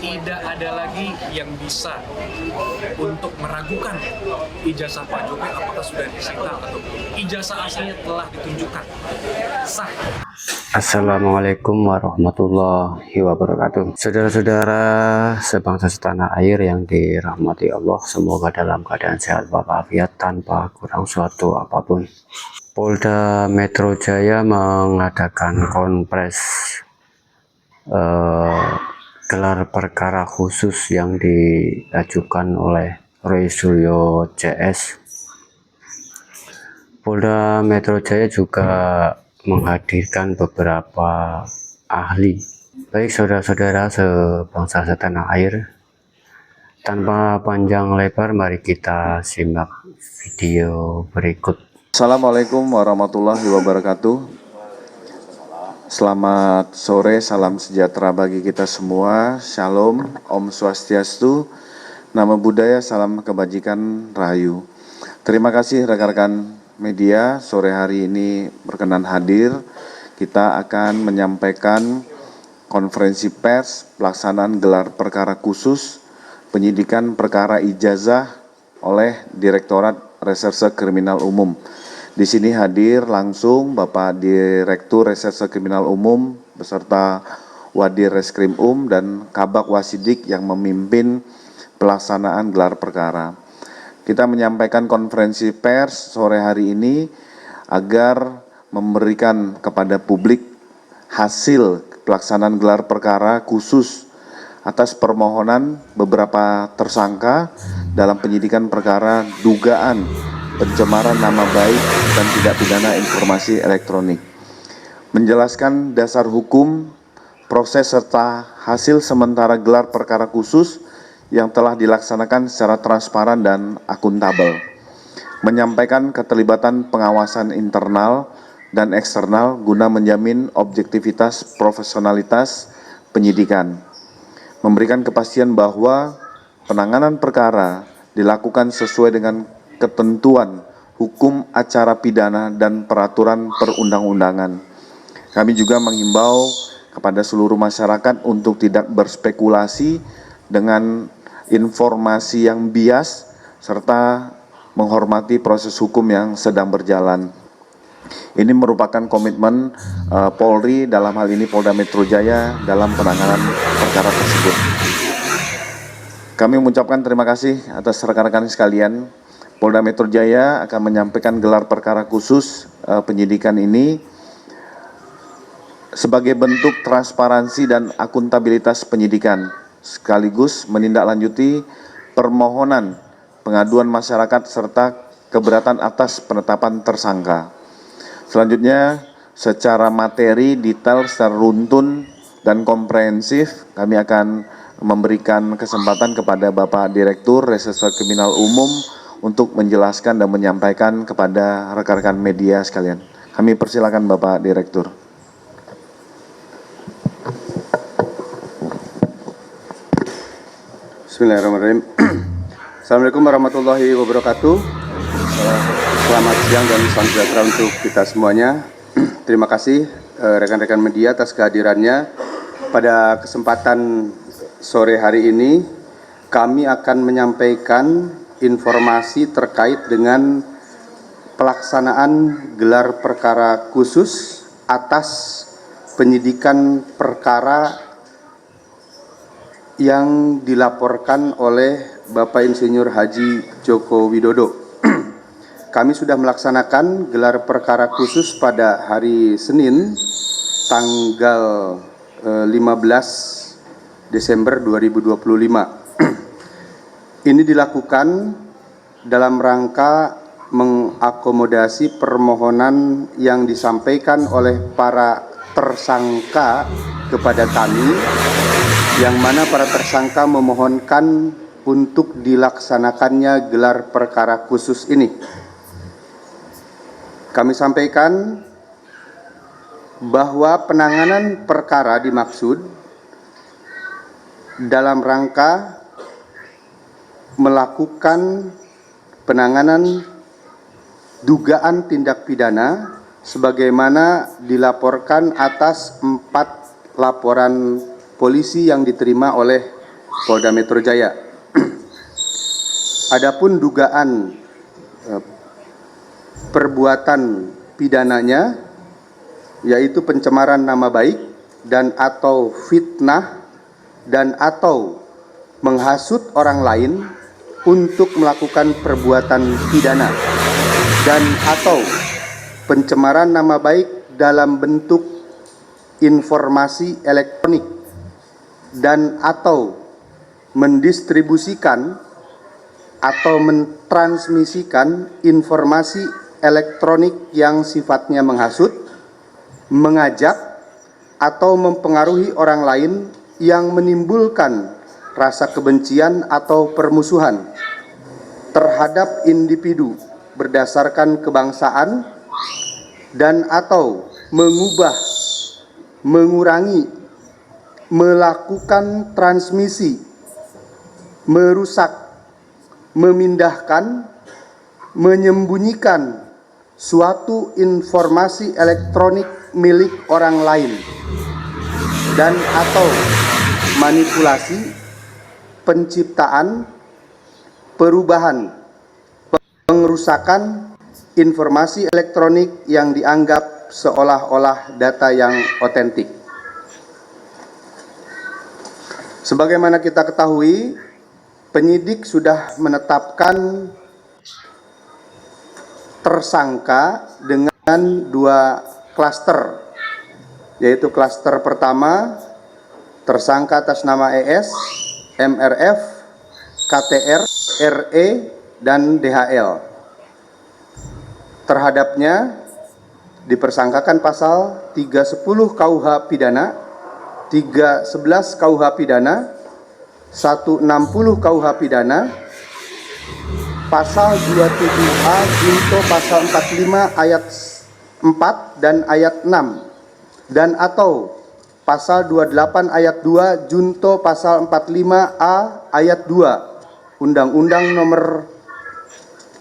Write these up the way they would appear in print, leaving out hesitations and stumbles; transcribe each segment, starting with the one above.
tidak ada lagi yang bisa untuk meragukan ijazah Pak Jokowi apakah sudah disita atau belum. Ijazah aslinya telah ditunjukkan, sah. Assalamualaikum warahmatullahi wabarakatuh. Saudara-saudara sebangsa setanah air yang dirahmati Allah, semoga dalam keadaan sehat walafiat tanpa kurang suatu apapun. Polda Metro Jaya mengadakan konferensi gelar perkara khusus yang diajukan oleh Roy Suryo CS. Polda Metro Jaya juga menghadirkan beberapa ahli. Baik saudara-saudara sebangsa setanah air, tanpa panjang lebar mari kita simak video berikut. Assalamualaikum warahmatullahi wabarakatuh. Selamat sore, salam sejahtera bagi kita semua. Shalom, Om Swastiastu, Namo Buddhaya, salam kebajikan, Rahayu. Terima kasih rekan-rekan media, sore hari ini berkenan hadir. Kita akan menyampaikan konferensi pers pelaksanaan gelar perkara khusus penyidikan perkara ijazah oleh Direktorat Reserse Kriminal Umum. Di sini hadir langsung Bapak Direktur Reserse Kriminal Umum beserta Wadir Reskrim dan Kabak Wasidik yang memimpin pelaksanaan gelar perkara. Kita menyampaikan konferensi pers sore hari ini agar memberikan kepada publik hasil pelaksanaan gelar perkara khusus atas permohonan beberapa tersangka dalam penyidikan perkara dugaan pencemaran nama baik dan tindak pidana informasi elektronik. Menjelaskan dasar hukum, proses serta hasil sementara gelar perkara khusus yang telah dilaksanakan secara transparan dan akuntabel. Menyampaikan keterlibatan pengawasan internal dan eksternal guna menjamin objektivitas profesionalitas penyidikan. Memberikan kepastian bahwa penanganan perkara dilakukan sesuai dengan ketentuan hukum acara pidana dan peraturan perundang-undangan. Kami juga menghimbau kepada seluruh masyarakat untuk tidak berspekulasi dengan informasi yang bias serta menghormati proses hukum yang sedang berjalan. Ini merupakan komitmen Polri, dalam hal ini Polda Metro Jaya, dalam penanganan perkara tersebut. Kami mengucapkan terima kasih atas rekan-rekan sekalian. Polda Metro Jaya akan menyampaikan gelar perkara khusus penyidikan ini sebagai bentuk transparansi dan akuntabilitas penyidikan, sekaligus menindaklanjuti permohonan pengaduan masyarakat serta keberatan atas penetapan tersangka. Selanjutnya, secara materi, detail, secara runtun, dan komprehensif, kami akan memberikan kesempatan kepada Bapak Direktur Reserse Kriminal Umum untuk menjelaskan dan menyampaikan kepada rekan-rekan media sekalian. Kami persilakan Bapak Direktur. Bismillahirrahmanirrahim. Assalamualaikum warahmatullahi wabarakatuh. Selamat siang dan salam sejahtera untuk kita semuanya. Terima kasih rekan-rekan media atas kehadirannya. Pada kesempatan sore hari ini, kami akan menyampaikan informasi terkait dengan pelaksanaan gelar perkara khusus atas penyidikan perkara yang dilaporkan oleh Bapak Insinyur Haji Joko Widodo. Kami sudah melaksanakan gelar perkara khusus pada hari Senin tanggal 15 Desember 2025. Ini dilakukan dalam rangka mengakomodasi permohonan yang disampaikan oleh para tersangka kepada kami, yang mana para tersangka memohonkan untuk dilaksanakannya gelar perkara khusus ini. Kami sampaikan bahwa penanganan perkara dimaksud dalam rangka melakukan penanganan dugaan tindak pidana sebagaimana dilaporkan atas 4 laporan polisi yang diterima oleh Polda Metro Jaya. Adapun dugaan perbuatan pidananya yaitu pencemaran nama baik dan atau fitnah dan atau menghasut orang lain untuk melakukan perbuatan pidana dan atau pencemaran nama baik dalam bentuk informasi elektronik dan atau mendistribusikan atau mentransmisikan informasi elektronik yang sifatnya menghasut, mengajak, atau mempengaruhi orang lain yang menimbulkan rasa kebencian atau permusuhan terhadap individu berdasarkan kebangsaan dan atau mengubah, mengurangi, melakukan transmisi, merusak, memindahkan, menyembunyikan suatu informasi elektronik milik orang lain dan atau manipulasi, penciptaan, perubahan, pengerusakan informasi elektronik yang dianggap seolah-olah data yang otentik. Sebagaimana kita ketahui, penyidik sudah menetapkan tersangka dengan 2 klaster, yaitu klaster pertama tersangka atas nama ES, MRF, KTR, RE, dan DHL. Terhadapnya dipersangkakan pasal 310 KUH pidana, 311 KUH pidana, 160 KUH pidana, pasal 27A junto pasal 45 ayat 4 dan ayat 6 dan atau pasal 28 ayat 2 junto pasal 45A ayat 2 Undang-Undang Nomor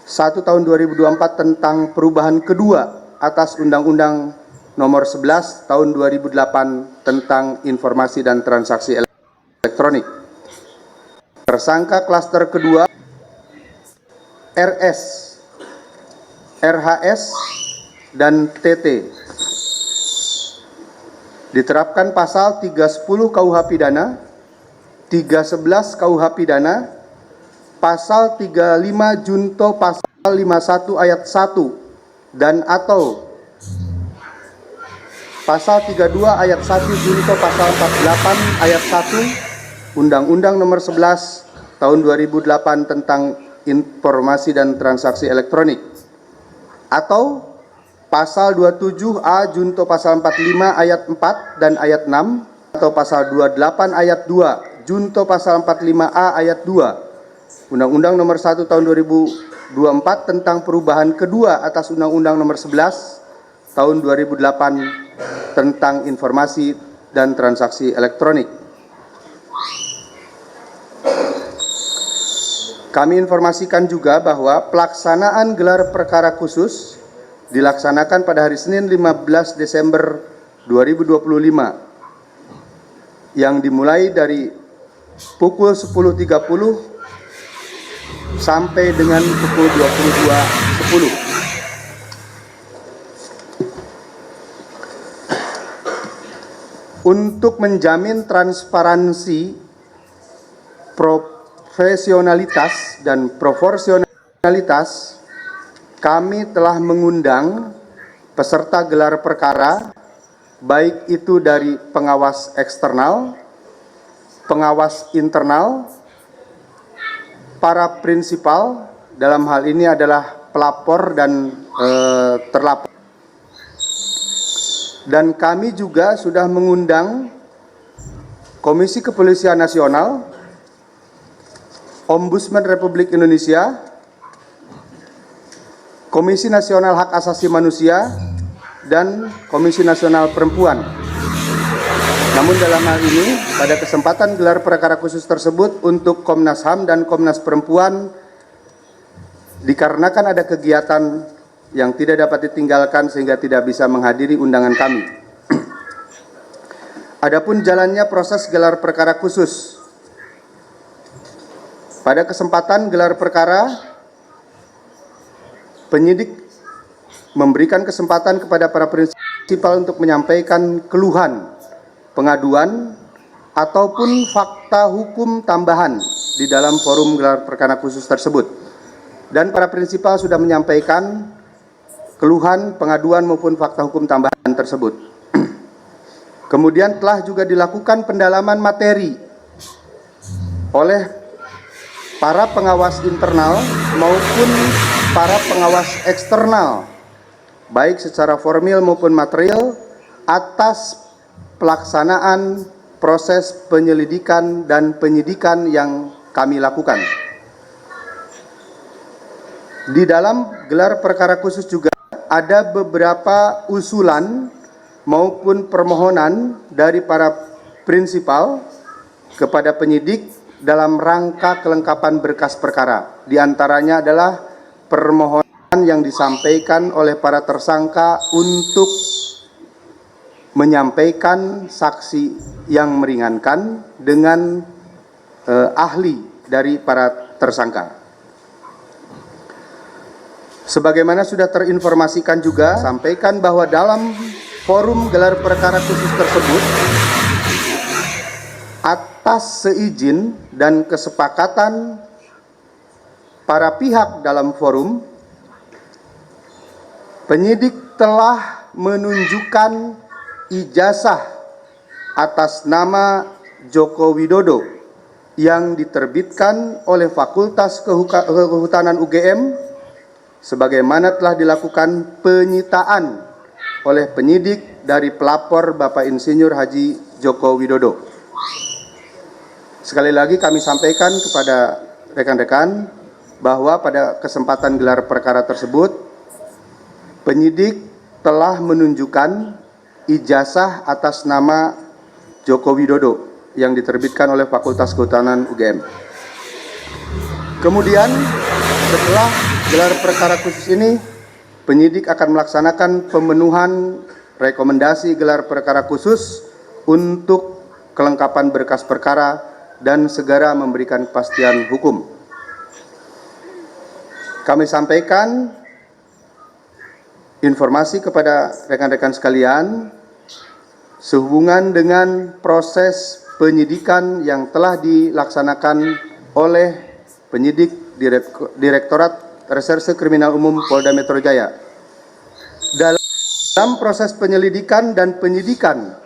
1 Tahun 2024 tentang perubahan kedua atas Undang-Undang Nomor 11 Tahun 2008 tentang informasi dan transaksi elektronik. Tersangka klaster kedua RS, RHS, dan TT. Diterapkan pasal 310 KUH pidana, 311 KUH pidana, pasal 35 junto pasal 51 ayat 1 dan atau pasal 32 ayat 1 junto pasal 48 ayat 1 Undang-Undang Nomor 11 Tahun 2008 tentang informasi dan transaksi elektronik, atau pasal 27A junto pasal 45 ayat 4 dan ayat 6 atau pasal 28 ayat 2 junto pasal 45A ayat 2 Undang-Undang Nomor 1 Tahun 2024 tentang perubahan kedua atas Undang-Undang Nomor 11 Tahun 2008 tentang informasi dan transaksi elektronik. Kami informasikan juga bahwa pelaksanaan gelar perkara khusus dilaksanakan pada hari Senin 15 Desember 2025 yang dimulai dari pukul 10.30 sampai dengan pukul 22.10. Untuk menjamin transparansi, profesionalitas dan proporsionalitas, kami telah mengundang peserta gelar perkara, baik itu dari pengawas eksternal, pengawas internal, para prinsipal, dalam hal ini adalah pelapor dan terlapor. Dan kami juga sudah mengundang Komisi Kepolisian Nasional, Ombudsman Republik Indonesia, Komisi Nasional Hak Asasi Manusia, dan Komisi Nasional Perempuan. Namun dalam hal ini, pada kesempatan gelar perkara khusus tersebut untuk Komnas HAM dan Komnas Perempuan, dikarenakan ada kegiatan yang tidak dapat ditinggalkan sehingga tidak bisa menghadiri undangan kami. Adapun jalannya proses gelar perkara khusus, Pada kesempatan gelar perkara, penyidik memberikan kesempatan kepada para prinsipal untuk menyampaikan keluhan, pengaduan, ataupun fakta hukum tambahan di dalam forum gelar perkara khusus tersebut. Dan para prinsipal sudah menyampaikan keluhan, pengaduan maupun fakta hukum tambahan tersebut. Kemudian telah juga dilakukan pendalaman materi oleh para pengawas internal maupun para pengawas eksternal, baik secara formil maupun material, atas pelaksanaan proses penyelidikan dan penyidikan yang kami lakukan. Di dalam gelar perkara khusus juga ada beberapa usulan maupun permohonan dari para prinsipal kepada penyidik dalam rangka kelengkapan berkas perkara. Di antaranya adalah permohonan yang disampaikan oleh para tersangka untuk menyampaikan saksi yang meringankan dengan ahli dari para tersangka. Sebagaimana sudah terinformasikan juga, sampaikan bahwa dalam forum gelar perkara khusus tersebut, atas seizin dan kesepakatan para pihak dalam forum, penyidik telah menunjukkan ijazah atas nama Joko Widodo yang diterbitkan oleh Fakultas Kehutanan UGM, sebagaimana telah dilakukan penyitaan oleh penyidik dari pelapor Bapak Insinyur Haji Joko Widodo. Sekali lagi kami sampaikan kepada rekan-rekan bahwa pada kesempatan gelar perkara tersebut, penyidik telah menunjukkan ijazah atas nama Joko Widodo yang diterbitkan oleh Fakultas Kehutanan UGM. Kemudian setelah gelar perkara khusus ini, penyidik akan melaksanakan pemenuhan rekomendasi gelar perkara khusus untuk kelengkapan berkas perkara dan segera memberikan kepastian hukum. Kami sampaikan informasi kepada rekan-rekan sekalian sehubungan dengan proses penyidikan yang telah dilaksanakan oleh penyidik Direktorat Reserse Kriminal Umum Polda Metro Jaya. Dalam proses penyelidikan dan penyidikan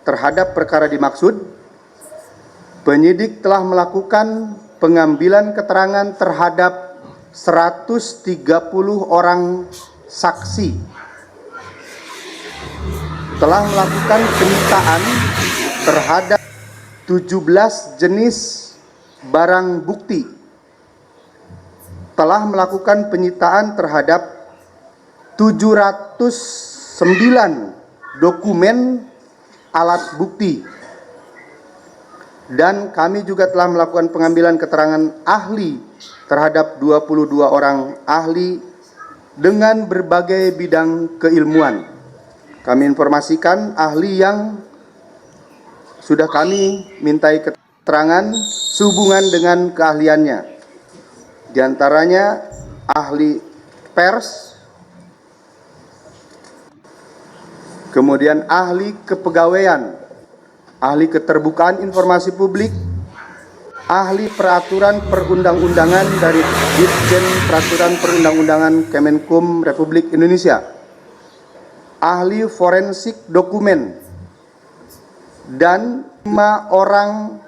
terhadap perkara dimaksud, penyidik telah melakukan pengambilan keterangan terhadap 130 orang saksi, telah melakukan penyitaan terhadap 17 jenis barang bukti, telah melakukan penyitaan terhadap 709 dokumen alat bukti, dan kami juga telah melakukan pengambilan keterangan ahli terhadap 22 orang ahli dengan berbagai bidang keilmuan. Kami informasikan ahli yang sudah kami mintai keterangan sehubungan dengan keahliannya. Di antaranya ahli pers, kemudian ahli kepegawaian, ahli keterbukaan informasi publik, ahli peraturan perundang-undangan dari Ditjen Peraturan Perundang-undangan Kemenkum Republik Indonesia, ahli forensik dokumen, dan 5 orang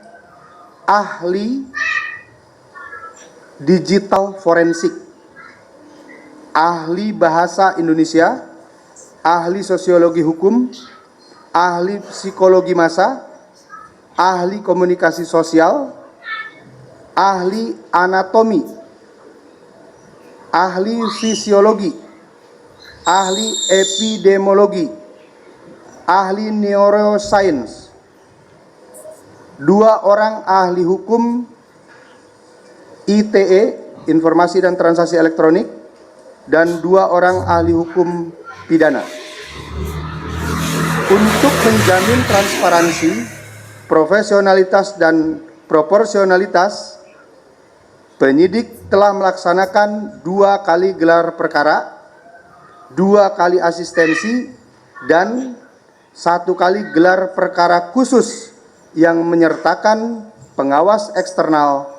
ahli digital forensik, ahli bahasa Indonesia, ahli sosiologi hukum, ahli psikologi massa, ahli komunikasi sosial, ahli anatomi, ahli fisiologi, ahli epidemiologi, ahli neuroscience, 2 orang ahli hukum ITE, Informasi dan Transaksi Elektronik, dan 2 orang ahli hukum pidana. Untuk menjamin transparansi, profesionalitas, dan proporsionalitas, penyidik telah melaksanakan 2 kali gelar perkara, 2 kali asistensi, dan 1 kali gelar perkara khusus yang menyertakan pengawas eksternal,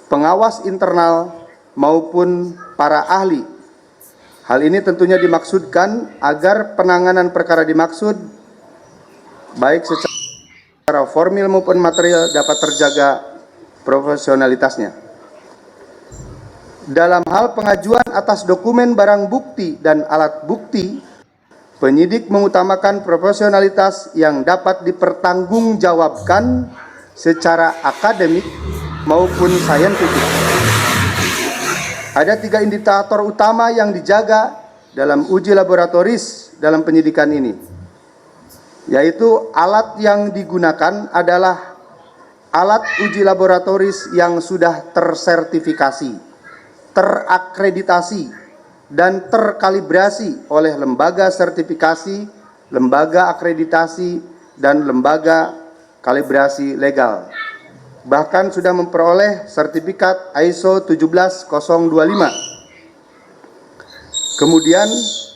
pengawas internal, maupun para ahli. Hal ini tentunya dimaksudkan agar penanganan perkara dimaksud, baik secara formil maupun material, dapat terjaga profesionalitasnya. Dalam hal pengajuan atas dokumen barang bukti dan alat bukti, penyidik mengutamakan profesionalitas yang dapat dipertanggungjawabkan secara akademik maupun saintifik. Ada 3 indikator utama yang dijaga dalam uji laboratoris dalam penyidikan ini, yaitu alat yang digunakan adalah alat uji laboratoris yang sudah tersertifikasi, terakreditasi, dan terkalibrasi oleh lembaga sertifikasi, lembaga akreditasi, dan lembaga kalibrasi legal. Bahkan sudah memperoleh sertifikat ISO 17025. Kemudian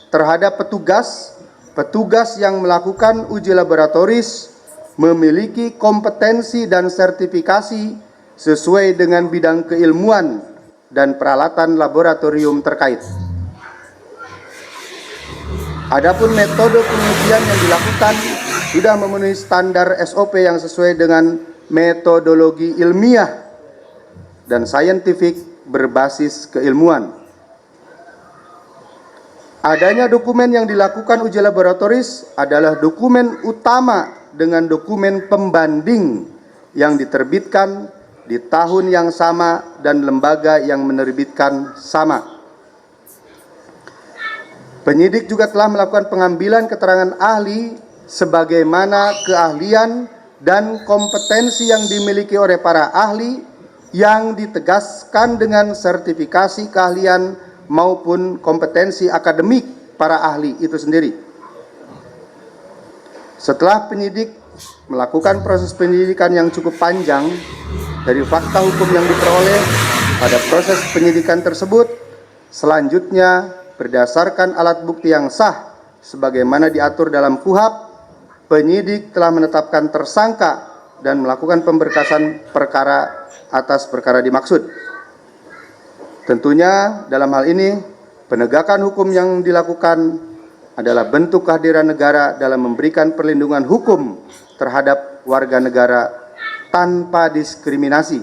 terhadap petugas yang melakukan uji laboratoris memiliki kompetensi dan sertifikasi sesuai dengan bidang keilmuan dan peralatan laboratorium terkait. Adapun metode pengujian yang dilakukan sudah memenuhi standar SOP yang sesuai dengan metodologi ilmiah dan saintifik berbasis keilmuan. Adanya dokumen yang dilakukan uji laboratoris adalah dokumen utama dengan dokumen pembanding yang diterbitkan di tahun yang sama dan lembaga yang menerbitkan sama. Penyidik juga telah melakukan pengambilan keterangan ahli sebagaimana keahlian dan kompetensi yang dimiliki oleh para ahli yang ditegaskan dengan sertifikasi keahlian maupun kompetensi akademik para ahli itu sendiri. Setelah penyidik melakukan proses penyidikan yang cukup panjang dari fakta hukum yang diperoleh pada proses penyidikan tersebut, selanjutnya berdasarkan alat bukti yang sah sebagaimana diatur dalam KUHP, penyidik telah menetapkan tersangka dan melakukan pemberkasan perkara atas perkara dimaksud. Tentunya dalam hal ini penegakan hukum yang dilakukan adalah bentuk kehadiran negara dalam memberikan perlindungan hukum terhadap warga negara tanpa diskriminasi.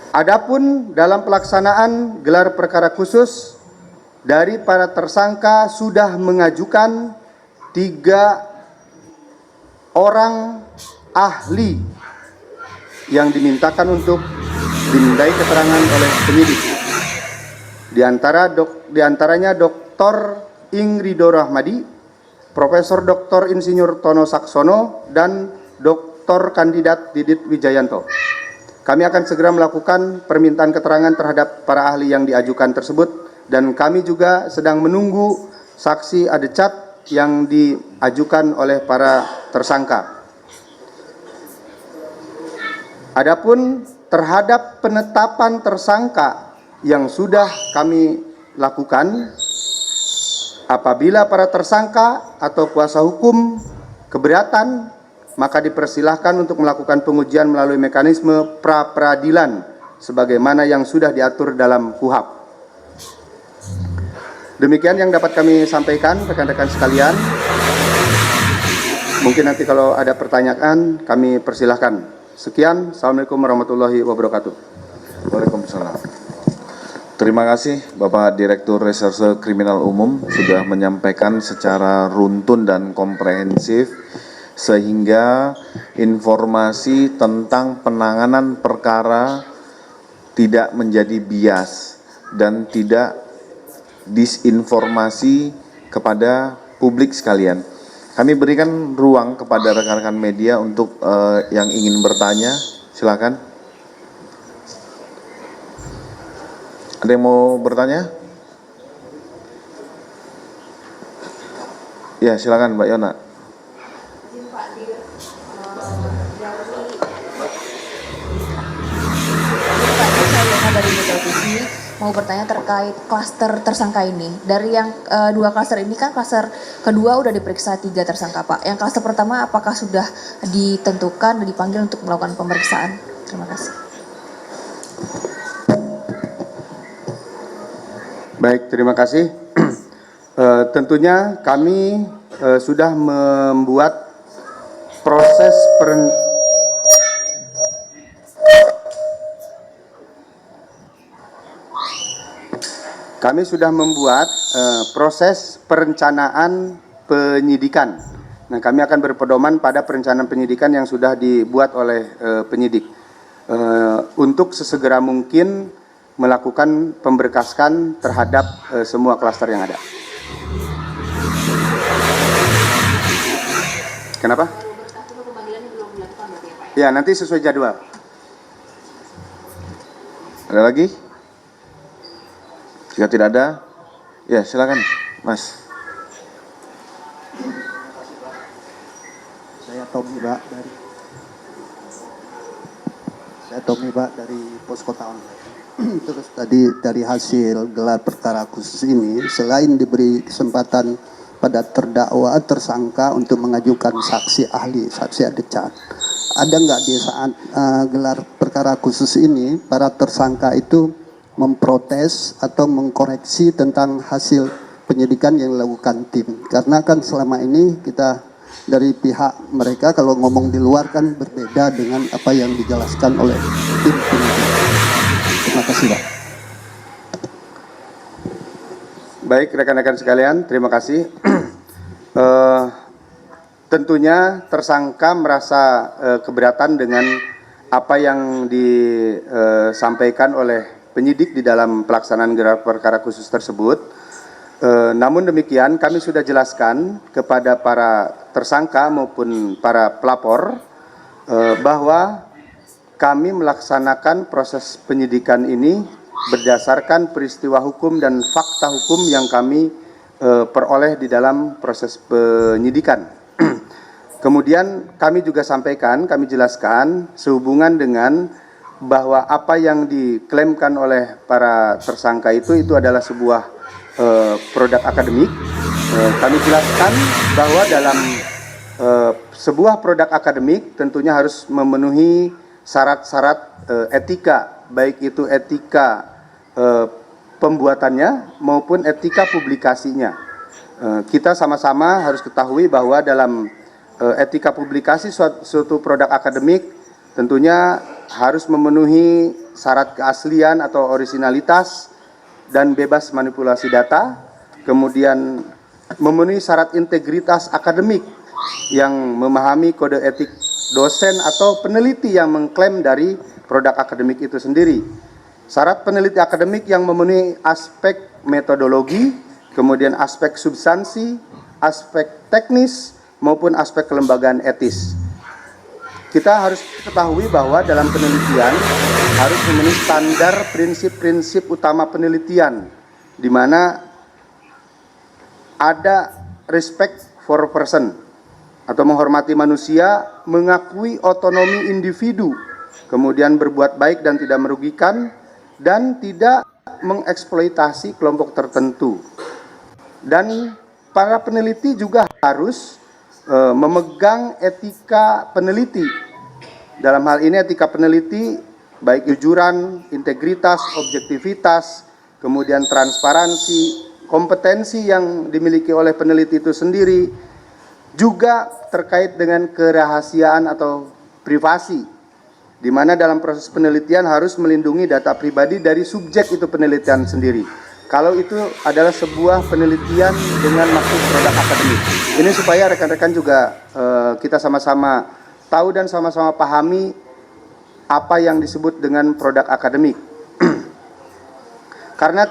Adapun dalam pelaksanaan gelar perkara khusus, dari para tersangka sudah mengajukan 3 orang ahli yang dimintakan untuk dimintai keterangan oleh penyidik. Di antaranya Dr. Ingrido Rahmadi, Profesor Dr. Insinyur Tono Saksono, dan Dr. Kandidat Didit Wijayanto. Kami akan segera melakukan permintaan keterangan terhadap para ahli yang diajukan tersebut, dan kami juga sedang menunggu saksi adecat yang diajukan oleh para tersangka. Adapun terhadap penetapan tersangka yang sudah kami lakukan, apabila para tersangka atau kuasa hukum keberatan, maka dipersilahkan untuk melakukan pengujian melalui mekanisme pra-peradilan sebagaimana yang sudah diatur dalam KUHP. Demikian yang dapat kami sampaikan, rekan-rekan sekalian. Mungkin nanti kalau ada pertanyaan kami persilahkan. Sekian, Assalamualaikum warahmatullahi wabarakatuh. Waalaikumsalam. Terima kasih Bapak Direktur Reserse Kriminal Umum sudah menyampaikan secara runtun dan komprehensif sehingga informasi tentang penanganan perkara tidak menjadi bias dan tidak disinformasi kepada publik sekalian. Kami berikan ruang kepada rekan-rekan media untuk yang ingin bertanya, silakan. Ada yang mau bertanya? Ya, silakan Mbak Yona. mau bertanya terkait klaster tersangka ini. Dari yang 2 klaster ini kan klaster kedua udah diperiksa 3 tersangka Pak. Yang klaster pertama apakah sudah ditentukan dan dipanggil untuk melakukan pemeriksaan? Terima kasih. Baik, terima kasih. Tentunya kami sudah membuat proses proses perencanaan penyidikan. Nah, kami akan berpedoman pada perencanaan penyidikan yang sudah dibuat oleh penyidik untuk sesegera mungkin melakukan pemberkasan terhadap semua klaster yang ada. Kenapa? Ya, nanti sesuai jadwal. Ada lagi? Jika tidak ada, ya silakan, Mas. Saya Tommy Pak dari Poskota Online. Terus tadi dari hasil gelar perkara khusus ini, selain diberi kesempatan pada terdakwa tersangka untuk mengajukan saksi ahli, saksi adecan, ada nggak di saat gelar perkara khusus ini para tersangka itu memprotes atau mengkoreksi tentang hasil penyidikan yang dilakukan tim? Karena kan selama ini kita dari pihak mereka kalau ngomong di luar kan berbeda dengan apa yang dijelaskan oleh tim penyidik. Terima kasih Pak. Baik, rekan-rekan sekalian, terima kasih. Tentunya tersangka merasa keberatan dengan apa yang disampaikan oleh penyidik di dalam pelaksanaan gelar perkara khusus tersebut. Namun demikian kami sudah jelaskan kepada para tersangka maupun para pelapor bahwa kami melaksanakan proses penyidikan ini berdasarkan peristiwa hukum dan fakta hukum yang kami peroleh di dalam proses penyidikan. Kemudian kami juga sampaikan, kami jelaskan sehubungan dengan bahwa apa yang diklaimkan oleh para tersangka itu adalah sebuah produk akademik. Kami jelaskan bahwa dalam sebuah produk akademik tentunya harus memenuhi syarat-syarat etika, baik itu etika pembuatannya maupun etika publikasinya. Kita sama-sama harus ketahui bahwa dalam etika publikasi suatu produk akademik tentunya harus memenuhi syarat keaslian atau originalitas dan bebas manipulasi data, kemudian memenuhi syarat integritas akademik yang memahami kode etik dosen atau peneliti yang mengklaim dari produk akademik itu sendiri. Syarat peneliti akademik yang memenuhi aspek metodologi, kemudian aspek substansi, aspek teknis, maupun aspek kelembagaan etis. Kita harus ketahui bahwa dalam penelitian harus memenuhi standar prinsip-prinsip utama penelitian, di mana ada respect for person atau menghormati manusia, mengakui otonomi individu, kemudian berbuat baik dan tidak merugikan, dan tidak mengeksploitasi kelompok tertentu. Dan para peneliti juga harus memegang etika peneliti. Dalam hal ini etika peneliti baik kejujuran, integritas, objektivitas, kemudian transparansi, kompetensi yang dimiliki oleh peneliti itu sendiri, juga terkait dengan kerahasiaan atau privasi, di mana dalam proses penelitian harus melindungi data pribadi dari subjek itu penelitian sendiri. Kalau itu adalah sebuah penelitian dengan maksud produk akademik. Ini supaya rekan-rekan juga kita sama-sama tahu dan sama-sama pahami apa yang disebut dengan produk akademik. Karena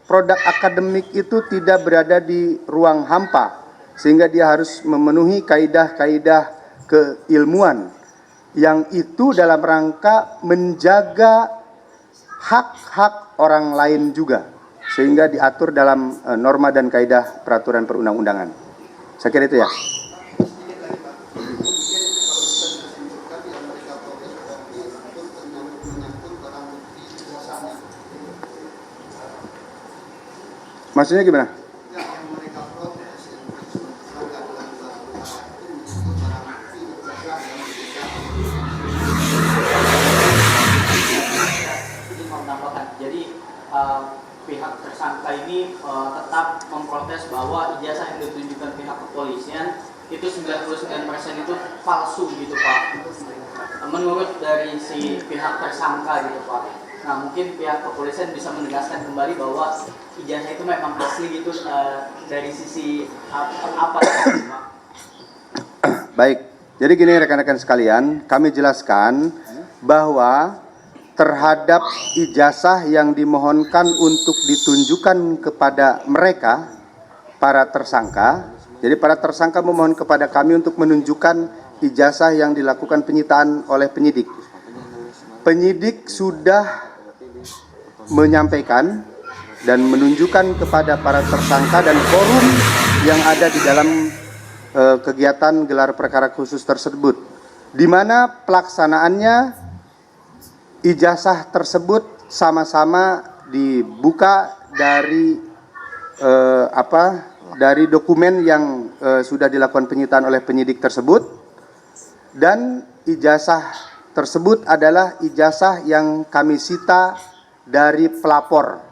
produk akademik itu tidak berada di ruang hampa, sehingga dia harus memenuhi kaidah-kaidah keilmuan yang itu dalam rangka menjaga hak-hak orang lain juga, sehingga diatur dalam norma dan kaidah peraturan perundang-undangan. Saya kira itu ya. Maksudnya gimana? Jadi pihak tersangka ini tetap memprotes bahwa ijazah yang ditunjukkan pihak kepolisian itu 99% itu palsu gitu Pak. Menurut dari si pihak tersangka gitu Pak. Nah mungkin pihak kepolisian bisa menegaskan kembali bahwa ijazah itu memang asli gitu dari sisi apa Pak? Baik, jadi gini rekan-rekan sekalian, kami jelaskan bahwa terhadap ijazah yang dimohonkan untuk ditunjukkan kepada mereka, para tersangka, jadi para tersangka memohon kepada kami untuk menunjukkan ijazah yang dilakukan penyitaan oleh penyidik. Penyidik sudah menyampaikan dan menunjukkan kepada para tersangka dan forum yang ada di dalam kegiatan gelar perkara khusus tersebut, di mana pelaksanaannya ijazah tersebut sama-sama dibuka dari dari dokumen yang sudah dilakukan penyitaan oleh penyidik tersebut, dan ijazah tersebut adalah ijazah yang kami sita dari pelapor.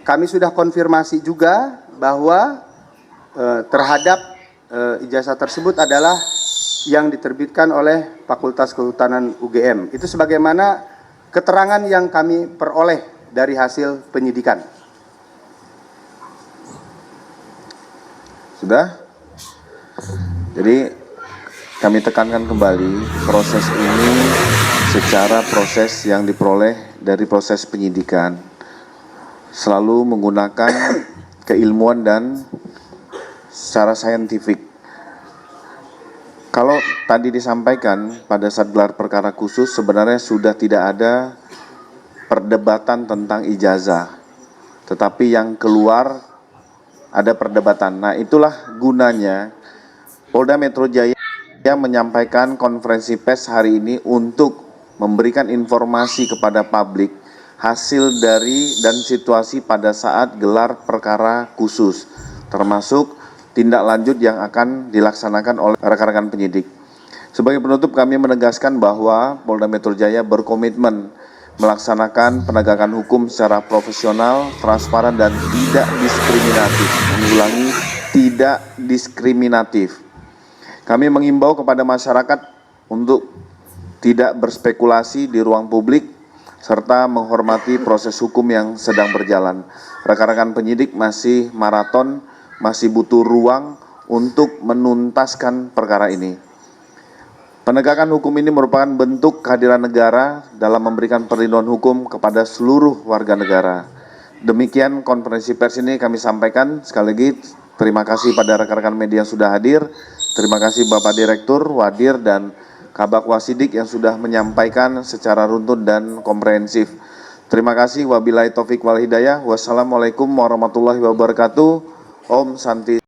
Kami sudah konfirmasi juga bahwa terhadap ijazah tersebut adalah yang diterbitkan oleh Fakultas Kehutanan UGM. Itu sebagaimana keterangan yang kami peroleh dari hasil penyidikan. Sudah? Jadi kami tekankan kembali proses ini secara proses yang diperoleh dari proses penyidikan selalu menggunakan keilmuan dan secara saintifik. Kalau tadi disampaikan pada saat gelar perkara khusus sebenarnya sudah tidak ada perdebatan tentang ijazah, tetapi yang keluar ada perdebatan. Nah itulah gunanya Polda Metro Jaya yang menyampaikan konferensi pers hari ini untuk memberikan informasi kepada publik hasil dari dan situasi pada saat gelar perkara khusus, termasuk tindak lanjut yang akan dilaksanakan oleh rekan-rekan penyidik. Sebagai penutup kami menegaskan bahwa Polda Metro Jaya berkomitmen melaksanakan penegakan hukum secara profesional, transparan dan tidak diskriminatif. Mengulangi, tidak diskriminatif. Kami mengimbau kepada masyarakat untuk tidak berspekulasi di ruang publik serta menghormati proses hukum yang sedang berjalan. Rekan-rekan penyidik masih maraton, masih butuh ruang untuk menuntaskan perkara ini. Penegakan hukum ini merupakan bentuk kehadiran negara dalam memberikan perlindungan hukum kepada seluruh warga negara. Demikian konferensi pers ini kami sampaikan. Sekali lagi terima kasih pada rekan-rekan media yang sudah hadir. Terima kasih Bapak Direktur, Wadir, dan Kabak Wasidik yang sudah menyampaikan secara runtun dan komprehensif. Terima kasih. Wabillahi taufik wal hidayah. Wassalamualaikum warahmatullahi wabarakatuh. Om Santi.